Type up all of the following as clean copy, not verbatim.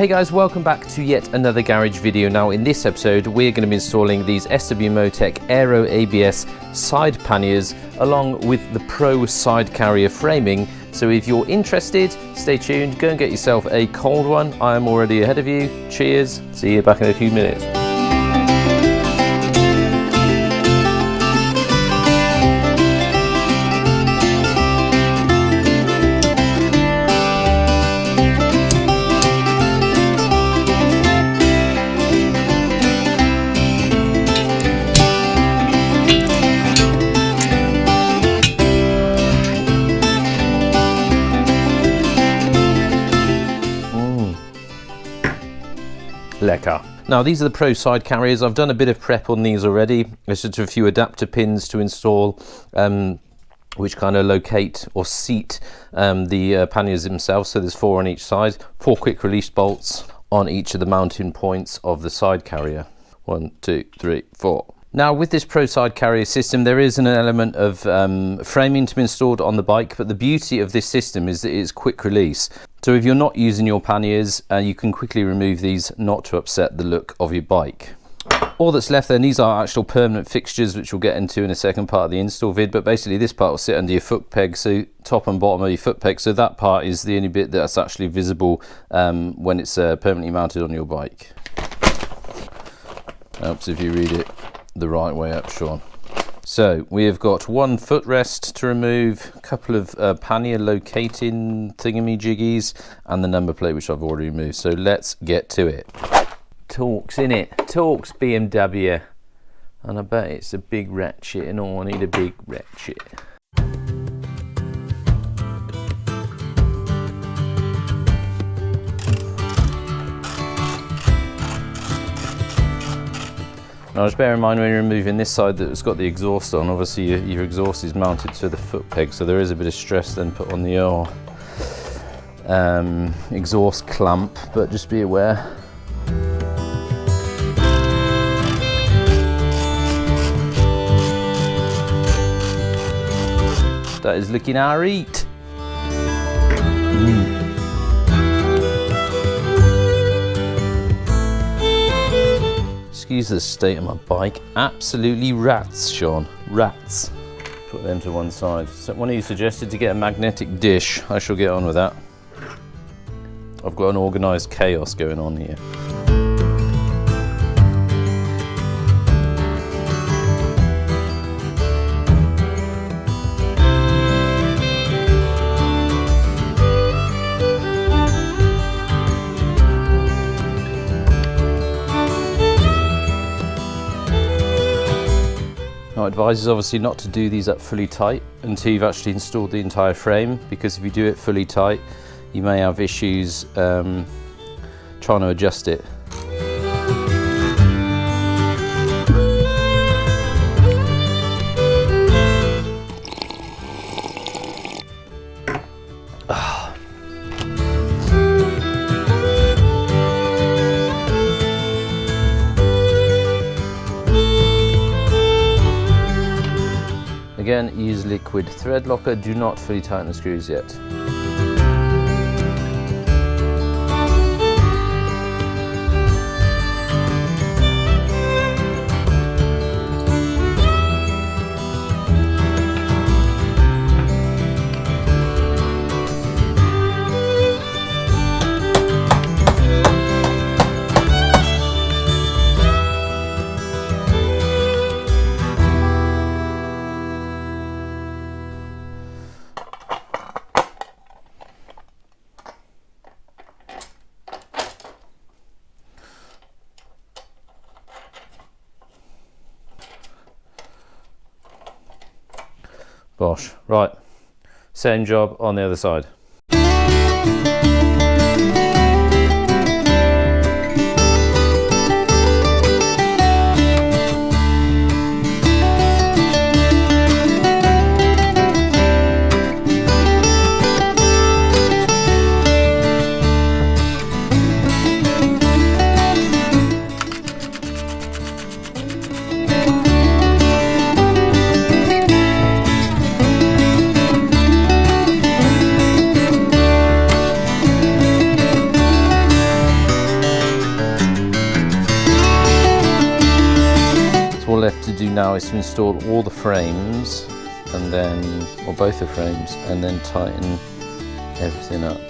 Hey guys, welcome back to yet another garage video. Now in this episode we're going to be installing these SWMOTECH Aero ABS side panniers along with the Pro side carrier framing. So if you're interested, stay tuned, go and get yourself a cold one. I am already ahead of you. Cheers, see you back in a few minutes. Lekker. Now these are the Pro side carriers. I've done a bit of prep on these already. There's just a few adapter pins to install which kind of locate or seat the panniers themselves. So there's 4 on each side, 4 quick release bolts on each of the mounting points of the side carrier. 1, 2, 3, 4. Now with this Pro side carrier system there is an element of framing to be installed on the bike, but the beauty of this system is that it's quick release. So if you're not using your panniers, you can quickly remove these not to upset the look of your bike. All that's left then, these are actual permanent fixtures which we'll get into in a second part of the install vid, but basically this part will sit under your foot peg, so top and bottom of your foot peg, so that part is the only bit that's actually visible when it's permanently mounted on your bike. Helps if you read it the right way up, Sean. So we have got 1 footrest to remove, a couple of pannier locating thingamajiggies, and the number plate which I've already removed. So let's get to it. Torx in it, Torx BMW, and I bet it's a big ratchet, and I need a big ratchet. Now just bear in mind when you're removing this side that it's got the exhaust on, obviously your exhaust is mounted to the foot peg, so there is a bit of stress then put on the exhaust clamp, but just be aware. That is looking alright. Excuse the state of my bike. Absolutely rats, Sean. Rats. Put them to one side. So one of you suggested to get a magnetic dish. I shall get on with that. I've got an organised chaos going on here. Now, advises obviously not to do these up fully tight until you've actually installed the entire frame, because if you do it fully tight you may have issues trying to adjust it. Again, use liquid thread locker, do not fully tighten the screws yet. Bosh. Right, same job on the other side. left to do now is to install all the frames, and then, or both the frames, and then tighten everything up.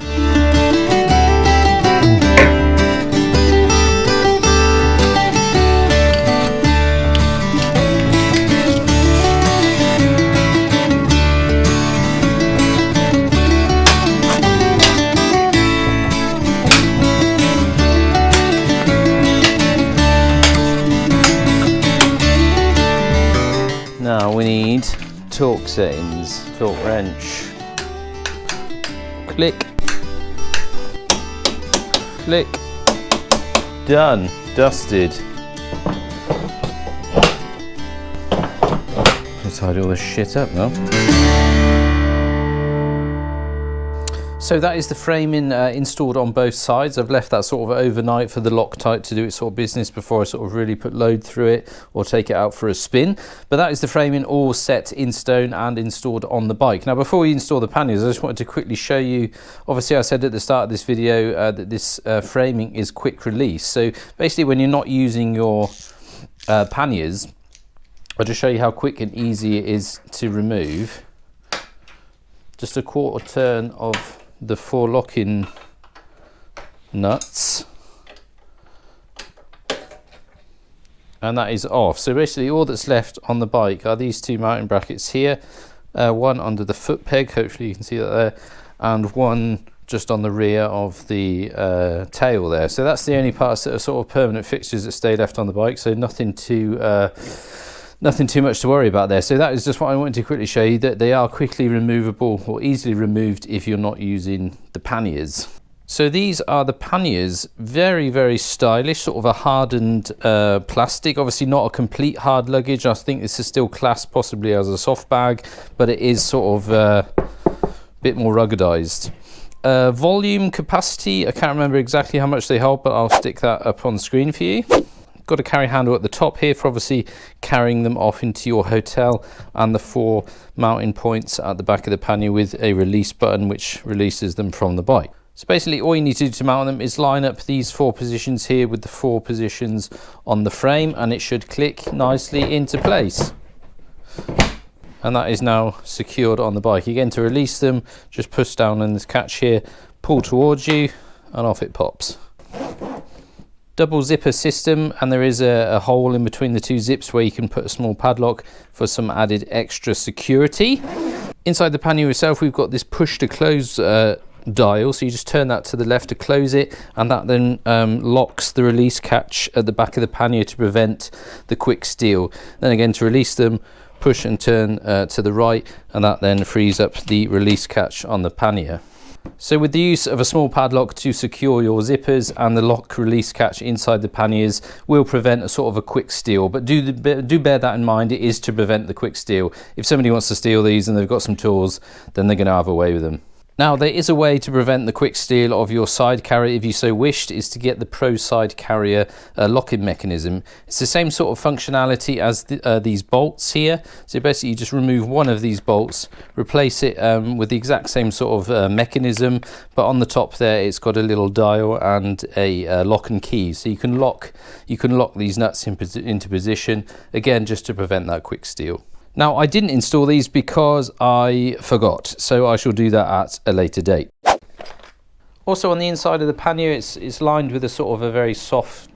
Now we need torque settings, torque wrench, click, click, done, dusted. Let's tidy all this shit up now. So that is the framing installed on both sides. I've left that sort of overnight for the Loctite to do its sort of business before I sort of really put load through it or take it out for a spin. But that is the framing all set in stone and installed on the bike. Now before we install the panniers, I just wanted to quickly show you, obviously I said at the start of this video that this framing is quick release. So basically when you're not using your panniers, I'll just show you how quick and easy it is to remove. Just a quarter turn of the 4 locking nuts and that is off. So basically all that's left on the bike are these 2 mounting brackets here, one under the foot peg, hopefully you can see that there, and one just on the rear of the tail there. So that's the only parts that are sort of permanent fixtures that stay left on the bike, so nothing too much to worry about there. So that is just what I wanted to quickly show you, that they are quickly removable or easily removed if you're not using the panniers. So these are the panniers, very, very stylish, sort of a hardened plastic, obviously not a complete hard luggage. I think this is still classed possibly as a soft bag, but it is sort of a bit more ruggedized. Volume capacity, I can't remember exactly how much they hold, but I'll stick that up on screen for you. Got a carry handle at the top here for obviously carrying them off into your hotel, and the 4 mounting points at the back of the pannier with a release button which releases them from the bike. So basically all you need to do to mount them is line up these 4 positions here with the 4 positions on the frame, and it should click nicely into place. And that is now secured on the bike. Again, to release them, just push down on this catch here, pull towards you, and off it pops. Double zipper system, and there is a hole in between the 2 zips where you can put a small padlock for some added extra security. Inside the pannier itself, we've got this push to close dial, so you just turn that to the left to close it, and that then locks the release catch at the back of the pannier to prevent the quick steal. Then again, to release them, push and turn to the right, and that then frees up the release catch on the pannier. So with the use of a small padlock to secure your zippers, and the lock release catch inside the panniers will prevent a sort of a quick steal, but do bear that in mind, it is to prevent the quick steal. If somebody wants to steal these and they've got some tools, then they're going to have a way with them. Now there is a way to prevent the quick steal of your side carrier if you so wished, is to get the Pro Side Carrier lock-in mechanism. It's the same sort of functionality as these bolts here. So basically you just remove one of these bolts, replace it with the exact same sort of mechanism, but on the top there it's got a little dial and a lock and key, so you can lock these nuts into position, again just to prevent that quick steal. Now I didn't install these because I forgot, so I shall do that at a later date. Also on the inside of the pannier, it's lined with a sort of a very soft,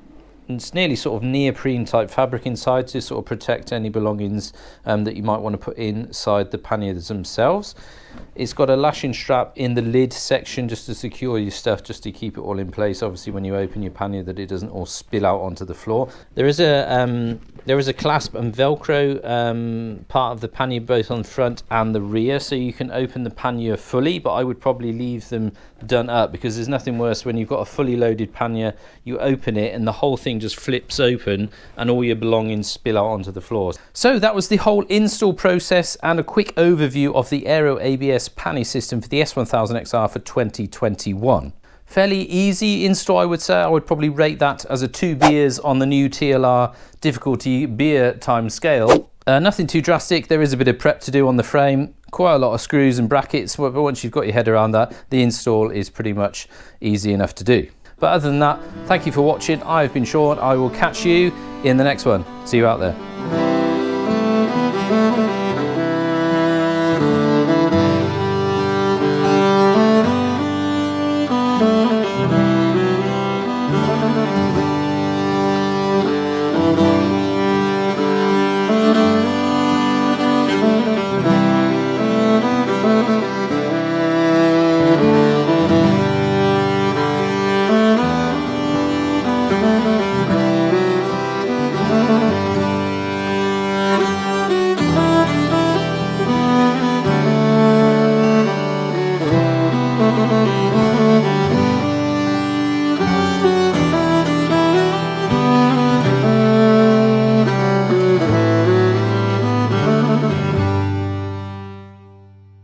it's nearly sort of neoprene type fabric inside to sort of protect any belongings that you might want to put inside the panniers themselves. It's got a lashing strap in the lid section just to secure your stuff, just to keep it all in place, obviously when you open your pannier, that it doesn't all spill out onto the floor. There is a clasp and velcro part of the pannier both on the front and the rear, so you can open the pannier fully, but I would probably leave them done up, because there's nothing worse when you've got a fully loaded pannier, you open it and the whole thing just flips open and all your belongings spill out onto the floors. So that was the whole install process and a quick overview of the Aero ABS pannier system for the S1000XR for 2021. Fairly easy install, I would say. I would probably rate that as a 2 beers on the new TLR difficulty beer time scale. Nothing too drastic. There is a bit of prep to do on the frame, quite a lot of screws and brackets, but once you've got your head around that, the install is pretty much easy enough to do. But other than that, thank you for watching. I've been Sean. I will catch you in the next one. See you out there.